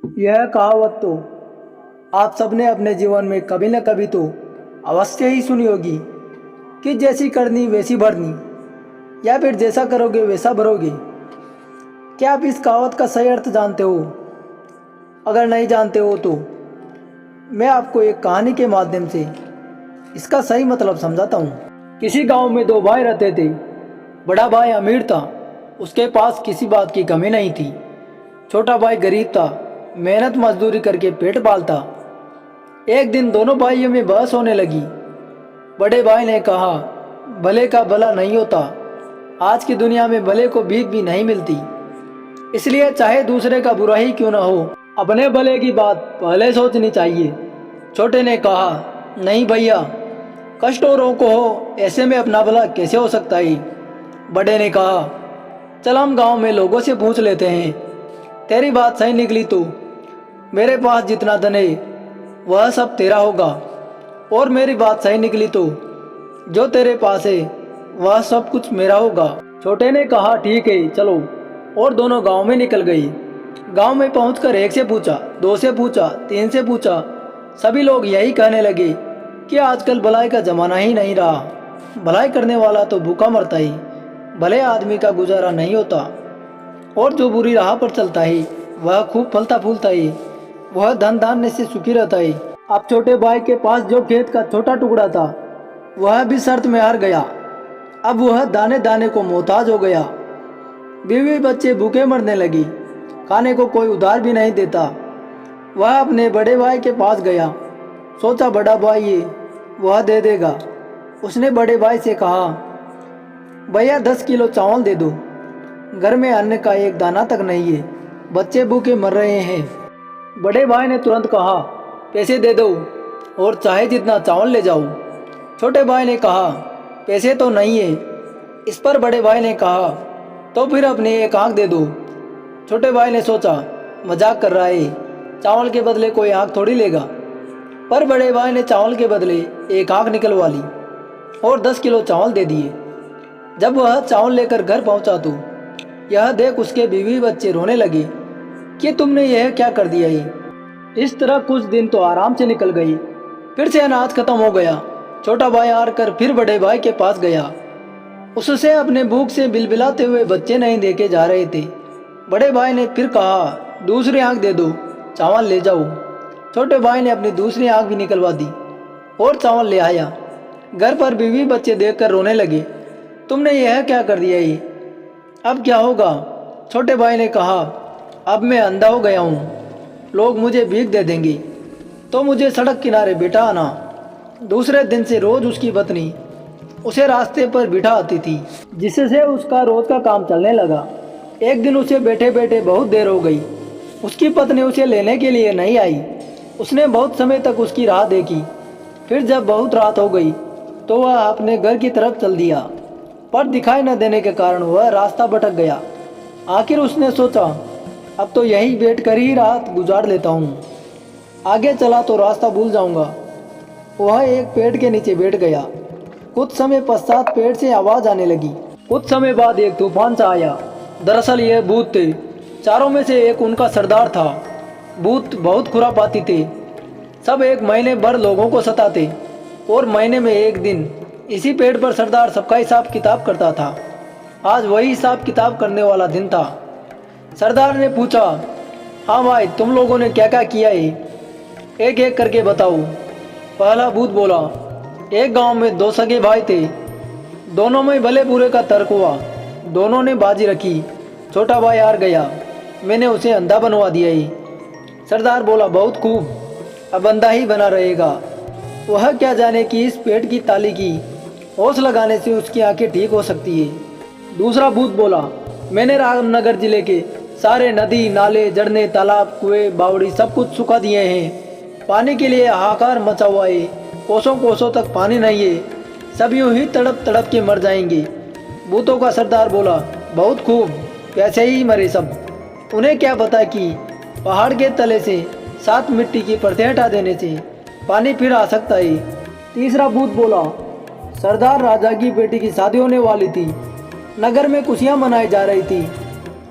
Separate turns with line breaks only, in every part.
यह कहावत तो आप सबने अपने जीवन में कभी न कभी तो अवश्य ही सुनी होगी कि जैसी करनी वैसी भरनी, या फिर जैसा करोगे वैसा भरोगे। क्या आप इस कहावत का सही अर्थ जानते हो? अगर नहीं जानते हो तो मैं आपको एक कहानी के माध्यम से इसका सही मतलब समझाता हूँ। किसी गांव में दो भाई रहते थे। बड़ा भाई अमीर था, उसके पास किसी बात की कमी नहीं थी। छोटा भाई गरीब था, मेहनत मजदूरी करके पेट पालता। एक दिन दोनों भाइयों में बहस होने लगी। बड़े भाई ने कहा, भले का भला नहीं होता, आज की दुनिया में भले को भीख भी नहीं मिलती, इसलिए चाहे दूसरे का बुरा ही क्यों ना हो, अपने भले की बात पहले सोचनी चाहिए। छोटे ने कहा, नहीं भैया, कष्ट औरों को हो ऐसे में अपना भला कैसे हो सकता है। बड़े ने कहा, चल हम गांव में लोगों से पूछ लेते हैं, तेरी बात सही निकली तो मेरे पास जितना धन है वह सब तेरा होगा, और मेरी बात सही निकली तो जो तेरे पास है वह सब कुछ मेरा होगा। छोटे ने कहा, ठीक है चलो, और दोनों गांव में निकल गई। गांव में पहुंचकर एक से पूछा, दो से पूछा, तीन से पूछा, सभी लोग यही कहने लगे कि आजकल भलाई का जमाना ही नहीं रहा। भलाई करने वाला तो भूखा मरता ही, भले आदमी का गुजारा नहीं होता, और जो बुरी राह पर चलता है वह खूब फलता फूलता है, वह धन धान्य से सुखी रहता है। अब छोटे भाई के पास जो खेत का छोटा टुकड़ा था वह भी शर्त में हार गया। अब वह दाने दाने को मोहताज हो गया। बीवी बच्चे भूखे मरने लगी, खाने को कोई उधार भी नहीं देता। वह अपने बड़े भाई के पास गया, सोचा बड़ा भाई ये वह दे देगा। उसने बड़े भाई से कहा, भैया 10 किलो चावल दे दो, घर में अन्न का एक दाना तक नहीं है, बच्चे भूखे मर रहे हैं। बड़े भाई ने तुरंत कहा, पैसे दे दो और चाहे जितना चावल ले जाओ। छोटे भाई ने कहा, पैसे तो नहीं है। इस पर बड़े भाई ने कहा, तो फिर अपनी एक आँख दे दो। छोटे भाई ने सोचा मजाक कर रहा है, चावल के बदले कोई आँख थोड़ी लेगा। पर बड़े भाई ने चावल के बदले एक आँख निकलवा ली और 10 किलो चावल दे दिए। जब वह चावल लेकर घर पहुंचा तो यह देख उसके बीवी बच्चे रोने लगे कि तुमने यह क्या कर दिया है। इस तरह कुछ दिन तो आराम से निकल गई। फिर से अनाज खत्म हो गया। छोटा भाई आकर फिर बड़े भाई के पास गया। उससे अपने भूख से बिलबिलाते हुए बच्चे नहीं देखे जा रहे थे। बड़े भाई ने फिर कहा, दूसरी आंख दे दो, चावल ले जाओ। छोटे भाई ने अपनी दूसरी आंख भी निकलवा दी और चावल ले आया। घर पर बीवी बच्चे देखकर रोने लगे, तुमने यह क्या कर दिया ये, अब क्या होगा। छोटे भाई ने कहा, अब मैं अंधा हो गया हूँ, लोग मुझे भीख दे देंगे तो मुझे सड़क किनारे बिठा आना। दूसरे दिन से रोज उसकी पत्नी उसे रास्ते पर बिठा आती थी, जिससे उसका रोज का काम चलने लगा। एक दिन उसे बैठे बैठे बहुत देर हो गई। उसकी पत्नी उसे लेने के लिए नहीं आई। उसने बहुत समय तक उसकी राह देखी। फिर जब बहुत रात हो गई तो वह अपने घर की तरफ चल दिया, पर दिखाई न देने के कारण वह रास्ता भटक गया। आखिर उसने सोचा, अब तो यहीं बैठ कर ही रात गुजार लेता हूँ, आगे चला तो रास्ता भूल जाऊंगा। वह एक पेड़ के नीचे बैठ गया। कुछ समय पश्चात पेड़ से आवाज आने लगी। कुछ समय बाद एक तूफान सा आया। दरअसल यह भूत थे। चारों में से एक उनका सरदार था। भूत बहुत खुरापाती थे। सब एक महीने भर लोगों को सताते और महीने में एक दिन इसी पेड़ पर सरदार सबका हिसाब किताब करता था। आज वही हिसाब किताब करने वाला दिन था। सरदार ने पूछा, हाँ भाई, तुम लोगों ने क्या क्या किया है, एक एक करके बताओ। पहला भूत बोला, एक गांव में दो सगे भाई थे, दोनों में भले बुरे का तर्क हुआ। दोनों ने बाजी रखी, छोटा भाई हार गया, मैंने उसे अंधा बनवा दिया ही। सरदार बोला, बहुत खूब, अब अंधा ही बना रहेगा। वह क्या जाने कि इस पेड़ की ताली की ओस लगाने से उसकी आंखें ठीक हो सकती है। दूसरा भूत बोला, मैंने रामनगर जिले के सारे नदी नाले झरने तालाब कुएं बावड़ी सब कुछ सुखा दिए हैं। पानी के लिए हाहाकार मचा हुआ है, कोसों कोसों तक पानी नहीं है, सब यूं ही तड़प तड़प के मर जाएंगे। भूतों का सरदार बोला, बहुत खूब, वैसे ही मरे सब। उन्हें क्या पता कि पहाड़ के तले से 7 मिट्टी की परतें हटा देने से पानी फिर आ सकता है। तीसरा भूत बोला, सरदार राजा की बेटी की शादी होने वाली थी, नगर में खुशियां मनाई जा रही थी,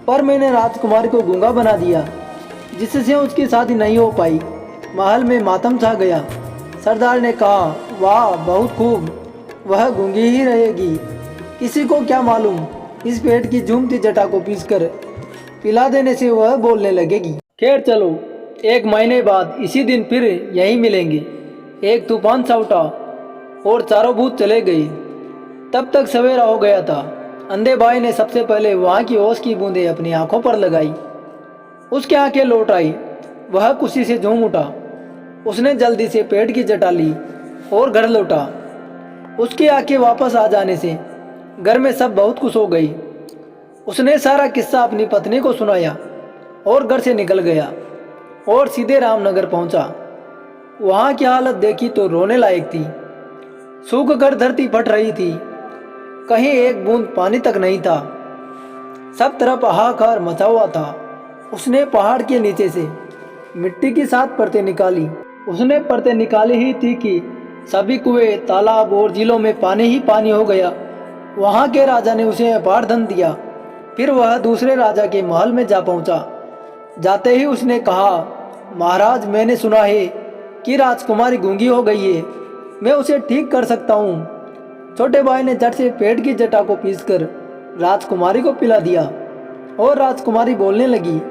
पर मैंने राजकुमारी को गूंगा बना दिया। जिससे उसकी शादी नहीं हो पाई। महल में मातम छा गया। सरदार ने कहा, वाह बहुत खूब, वह गूंगी ही रहेगी। किसी को क्या मालूम, इस पेड़ की झूमती जटा को पीसकर पिला देने से वह बोलने लगेगी। खैर चलो, 1 महीने बाद इसी दिन फिर यहीं मिलेंगे। एक तूफान सा उठा और चारों भूत चले गए। तब तक सवेरा हो गया था। अंधे भाई ने सबसे पहले वहाँ की ओस की बूंदें अपनी आंखों पर लगाई। उसकी आंखें लौट आई। वह खुशी से झूम उठा। उसने जल्दी से पेड़ की जटा ली और घर लौटा। उसकी आंखें वापस आ जाने से घर में सब बहुत खुश हो गई। उसने सारा किस्सा अपनी पत्नी को सुनाया और घर से निकल गया और सीधे रामनगर पहुंचा। वहां की हालत देखी तो रोने लायक थी। सूख कर धरती फट रही थी। कहीं एक बूंद पानी तक नहीं था। सब तरफ हाहाकार मचा हुआ था। उसने पहाड़ के नीचे से मिट्टी की 7 परतें निकाली। उसने परतें निकाली ही थी कि सभी कुएं, तालाब और झीलों में पानी ही पानी हो गया। वहां के राजा ने उसे अपार धन दिया। फिर वह दूसरे राजा के महल में जा पहुंचा। जाते ही उसने कहा, महाराज, मैंने सुना है कि राजकुमारी गूंगी हो गई है। मैं उसे ठीक कर सकता हूँ। छोटे भाई ने झट से पेड़ की जटा को पीसकर राजकुमारी को पिला दिया और राजकुमारी बोलने लगी।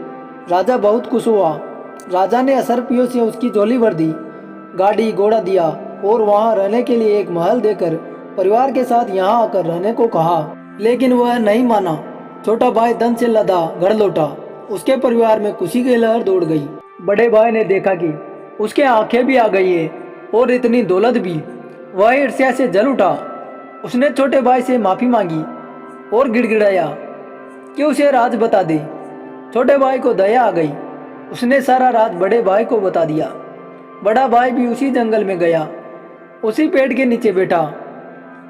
राजा बहुत खुश हुआ। राजा ने असरपियों से उसकी झोली भर दी, गाड़ी घोड़ा दिया और वहाँ रहने के लिए एक महल देकर परिवार के साथ यहाँ आकर रहने को कहा। लेकिन वह नहीं माना। छोटा भाई धन से लदा घर लौटा। उसके परिवार में खुशी की लहर दौड़ गई। बड़े भाई ने देखा कि उसके आंखें भी आ गई है और इतनी दौलत भी। वह ईर्ष्या से जल उठा। उसने छोटे भाई से माफी मांगी और गिड़गिड़ाया कि उसे राज बता दे। छोटे भाई को दया आ गई। उसने सारा राज बड़े भाई को बता दिया। बड़ा भाई भी उसी जंगल में गया, उसी पेड़ के नीचे बैठा।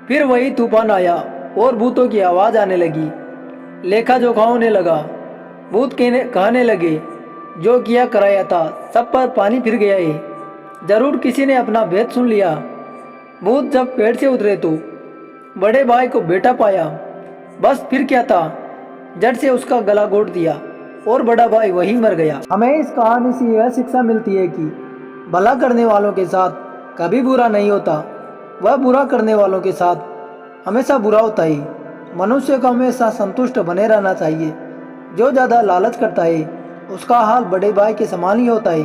फिर वही तूफान आया और भूतों की आवाज आने लगी। लेखा जोखा होने लगा। भूत कहने लगे, जो किया कराया था सब पर पानी फिर गया है। जरूर किसी ने अपना भेद सुन लिया। भूत जब पेड़ से उतरे तो बड़े भाई को बेटा पाया। बस फिर क्या था, जड़ से उसका गला घोट दिया और बड़ा भाई वहीं मर गया। हमें इस कहानी से यह शिक्षा मिलती है कि भला करने वालों के साथ कभी बुरा नहीं होता, वह बुरा करने वालों के साथ हमेशा बुरा होता है। मनुष्य को हमेशा संतुष्ट बने रहना चाहिए। जो ज़्यादा लालच करता है उसका हाल बड़े भाई के समान ही होता है।